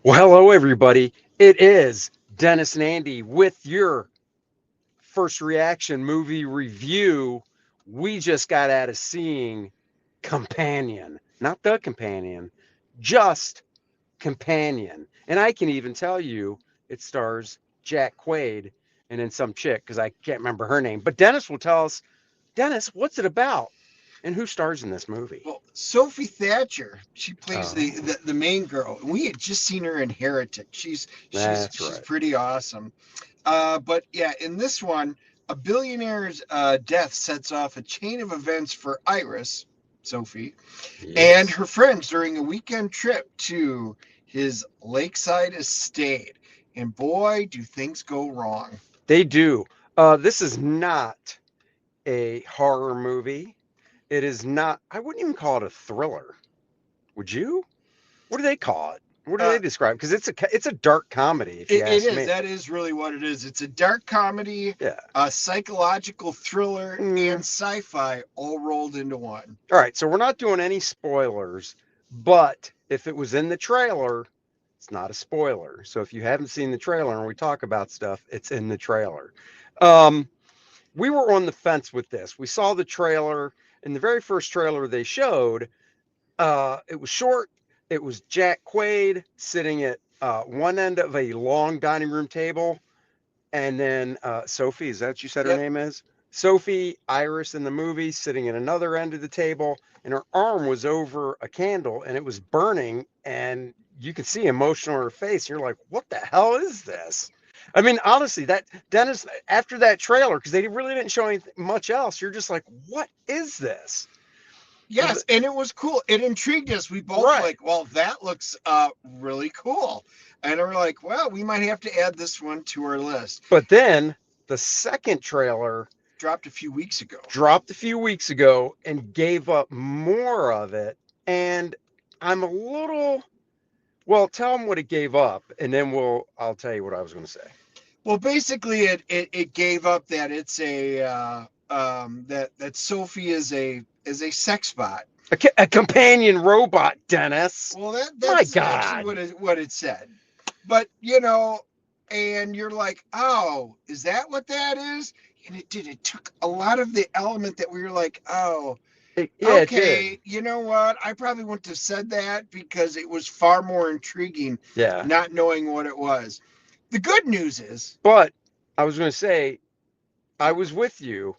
Well, hello, everybody. It is Dennis and Andy with your first reaction movie review. We just got out of seeing Companion, not The Companion, just Companion. And I can even tell you it stars Jack Quaid and then some chick because I can't remember her name. But Dennis will tell us, Dennis, what's it about? And who stars in this movie? Well, Sophie Thatcher, she plays the, Oh, the the main girl, and we had just seen her in Heretic. She's that's she's right. pretty awesome. But yeah, in this one, a billionaire's death sets off a chain of events for Iris, Sophie, and Yes, her friends during a weekend trip to his lakeside estate. And boy, do things go wrong. they do. This is not a horror movie. It is not, I wouldn't even call it a thriller. Would you? What do they call it? What do Uh, they describe? Because it's a dark comedy, if you it ask is. me. That is really what it is. It's a dark comedy, Yeah. a psychological thriller, and Mm. sci-fi all rolled into one. All right. So we're not doing any spoilers, but if it was in the trailer, it's not a spoiler. So if you haven't seen the trailer and we talk about stuff, it's in the trailer. Um, we were on the fence with this. We saw the trailer, and the very first trailer they showed, it was short. It was Jack Quaid sitting at one end of a long dining room table, and then Sophie, is that what you said her Yep. name is? Sophie Iris in the movie sitting at another end of the table, and her arm was over a candle and it was burning, and you could see emotion on her face. You're like, what the hell is this? I mean, honestly, that Dennis, after that trailer, because they really didn't show anything much else, you're just like, what is this? Yes, and it was cool. It intrigued us. We both Right. like, well, that looks really cool. And we're like, well, we might have to add this one to our list. But then the second trailer Dropped a few weeks ago. dropped a few weeks ago and gave up more of it. And I'm a little, well, tell them what it gave up, and then I'll tell you what I was going to say. Well, basically, it gave up that it's a that Sophie is a sex bot. A companion robot, Dennis. Well, My that's actually God. what it said. But you know, and you're like, oh, is that what that is? And it did. It took a lot of the element that we were like, oh, Yeah, it did. okay, you know what? I probably wouldn't have said that because it was far more intriguing Yeah. not knowing what it was. The good news is, But I was going to say, I was with you.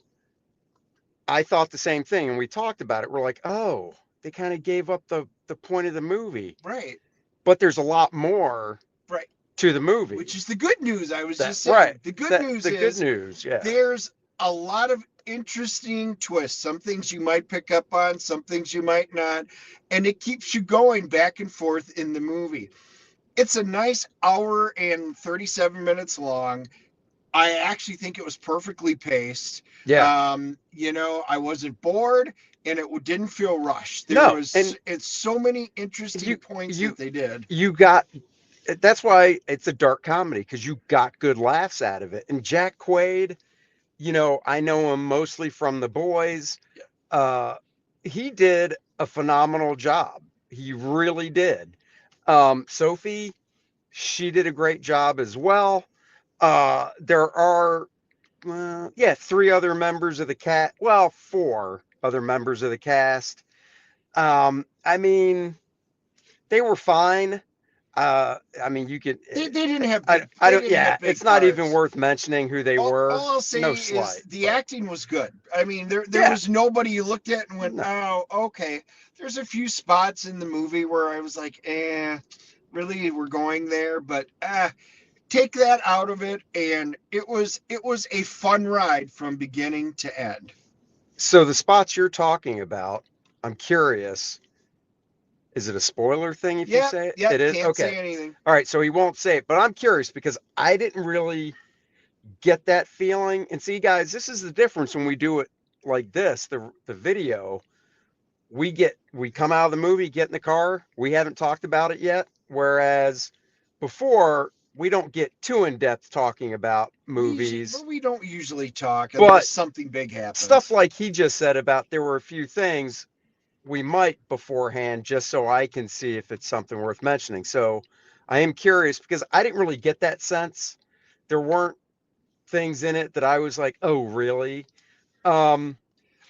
I thought the same thing, and we talked about it. We're like, oh, they kind of gave up the point of the movie. right, But there's a lot more right, to the movie. which is the good news. I was That just right. saying. The good That news the good is news. Yeah. there's a lot of interesting twists. Some things you might pick up on, some things you might not. And it keeps you going back and forth in the movie. It's a nice hour and 37 minutes long. I actually think it was perfectly paced. Yeah. I wasn't bored and it didn't feel rushed. No, and It's so many interesting you points you that they did. you got, that's why it's a dark comedy, because you got good laughs out of it. And Jack Quaid, I know him mostly from The Boys. Yeah. Uh, he did a phenomenal job. He really did. Sophie, she did a great job as well. There are, yeah, three other members of the cat. Well, four other members of the cast. I mean, they were fine. I mean, you could. They didn't have I they don't. didn't Yeah, have big it's not even parts. worth mentioning who they were. All I'll say No is slight, the but acting was good. I mean, there yeah, was nobody you looked at and went, no. "Oh, okay." There's a few spots in the movie where I was like, really, we're going there," but take that out of it, and it was a fun ride from beginning to end. So the spots you're talking about, I'm curious. Is it a spoiler thing if you Yep, say it? yep. It is. Can't Okay. say anything. All right. So he won't say it, but I'm curious because I didn't really get that feeling. And see, guys, this is the difference when we do it like this. The video, we come out of the movie, get in the car, we haven't talked about it yet. Whereas before, we don't get too in depth talking about movies. We don't usually talk unless But something big stuff happens. like he just said about there were a few things we might beforehand just so I can see if it's something worth mentioning. So I am curious because I didn't really get that sense. There weren't things in it that I was like, oh, really? Um,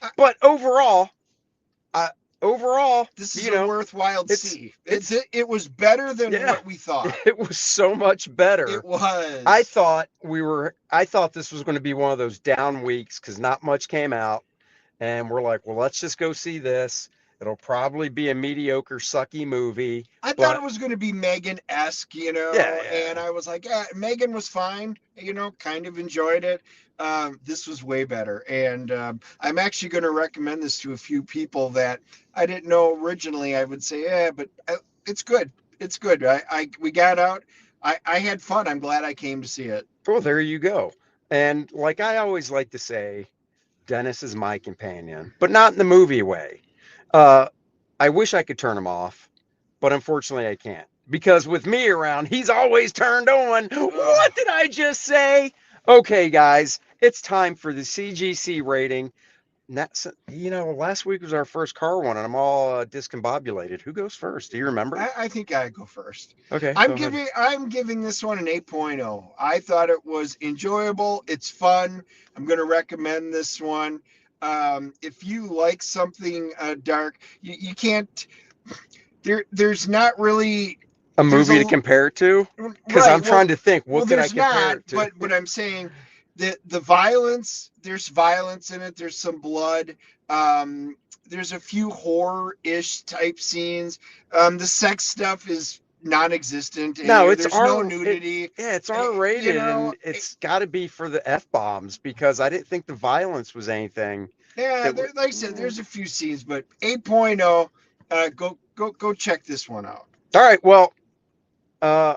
I, but overall, I, overall, this is you a know, worthwhile it's see. it's It was better than yeah, what we thought. it was so much It better. was. I thought this was going to be one of those down weeks because not much came out, and we're like, well, let's just go see this. It'll probably be a mediocre, sucky movie, I thought it but was going to be Megan-esque, yeah, and yeah. I was like, yeah, Megan was fine, kind of enjoyed it. This was way better, and I'm actually going to recommend this to a few people that I didn't know originally. I would say, yeah, but it's good. It's good. We got out. I had fun. I'm glad I came to see it. Well, there you go. And like I always like to say, Dennis is my companion, but not in the movie way. Uh, I wish I could turn him off, but unfortunately I can't. Because with me around, he's always turned on. Ugh. What did I just say? Okay, guys, it's time for the CGC rating. Last week was our first car one, and I'm all discombobulated. Who goes first? Do you remember? I think I go first. Okay, I'm go ahead. giving this one an 8.0. I thought it was enjoyable. It's fun. I'm going to recommend this one. If you like something dark, you can't. There's not really. A There's movie to a compare it to? Because I'm right. trying to think, Well, what could I there's compare not. it to? But I'm saying the violence. There's violence in it. There's some blood. Um, there's a few horror-ish type scenes. The sex stuff is non-existent in No, here. it's There's no R. nudity. Yeah, it's R rated, and it's got to be for the f bombs because I didn't think the violence was anything Yeah, that would. like I said, there's a few scenes, but 8.0. Go check this one out. All right, well, uh,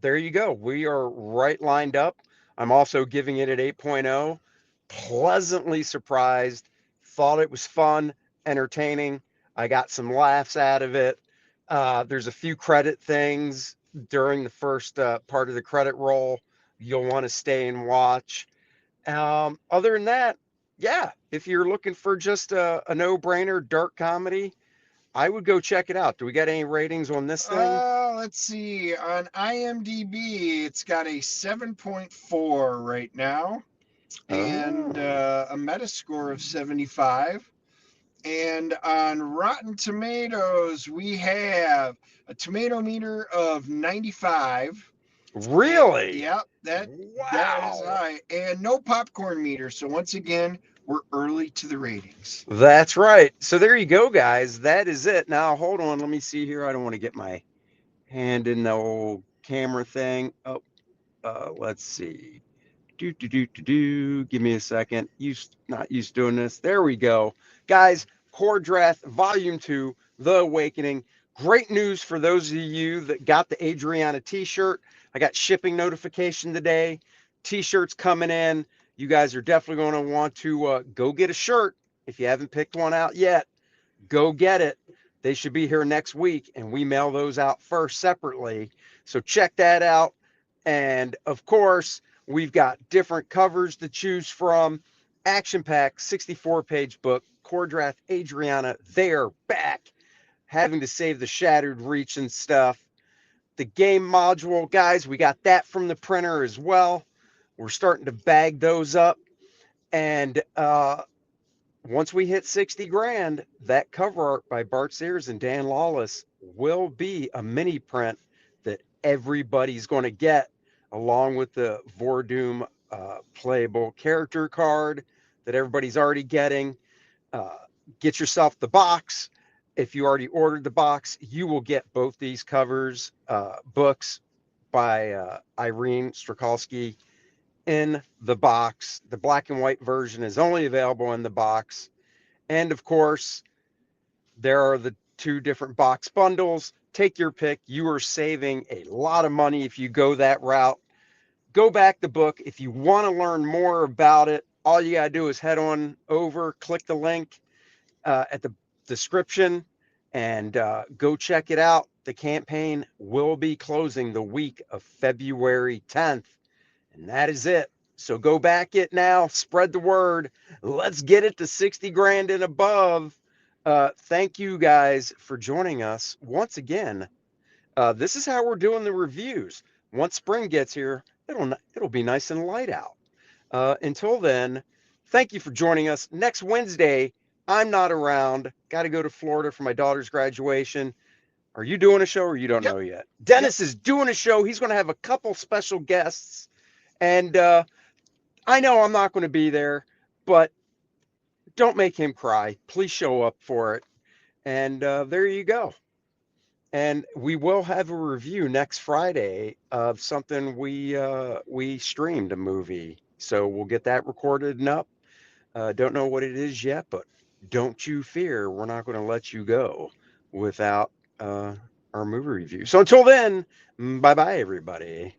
there you go. We are right lined up. I'm also giving it an 8.0. Pleasantly surprised. Thought it was fun, entertaining. I got some laughs out of it. There's a few credit things during the first part of the credit roll you'll want to stay and watch. Other than that, yeah, if you're looking for just a no-brainer dark comedy, I would go check it out. Do we got any ratings on this thing? Let's see. On IMDb, it's got a 7.4 right now, and Oh, a Metascore of 75. And on Rotten Tomatoes, we have a tomato meter of 95. really? Yeah, that is Wow. high. And no popcorn meter. So once again, we're early to the ratings. That's right. So there you go, guys. That is it. Now, hold on. Let me see here. I don't want to get my hand in the old camera thing. Oh, let's see. Do. Give me a second. Not used to doing this. There we go. Guys, KOR-DRATH Volume 2, The Awakening. Great news for those of you that got the Adriana t-shirt. I got shipping notification today. T-shirts coming in. You guys are definitely going to want to go get a shirt. If you haven't picked one out yet, go get it. They should be here next week, and we mail those out first separately. So check that out. And of course, we've got different covers to choose from. Action packed 64-page book, KOR-DRATH Adriana, they're back, having to save the Shattered Reach and stuff. The game module, guys, we got that from the printer as well. We're starting to bag those up. And once we hit 60 grand, that cover art by Bart Sears and Dan Lawless will be a mini print that everybody's going to get, along with the Vordoom playable character card that everybody's already getting. Uh, get yourself the box. If you already ordered the box, you will get both these covers, books by Irene Strakalski in the box. The black and white version is only available in the box. And of course, there are the two different box bundles. Take your pick. You are saving a lot of money if you go that route. Go back the book. If you want to learn more about it, all you got to do is head on over, click the link at the description, and go check it out. The campaign will be closing the week of February 10th. And that is it. So go back it now, spread the word. Let's get it to 60 grand and above. Thank you guys for joining us once again This is how we're doing the reviews. Once spring gets here, it'll be nice and light out. Until then, thank you for joining us. Next Wednesday, I'm not around. Got to go to Florida for my daughter's graduation. Are you doing a show or you don't Yep. know yet? Yep. Dennis is doing a show. He's going to have a couple special guests. And I know I'm not going to be there, but don't make him cry. Please show up for it. And there you go. And we will have a review next Friday of something we streamed a movie. So we'll get that recorded and up. Don't know what it is yet, but don't you fear, we're not going to let you go without uh, our movie review. So until then, bye bye, everybody.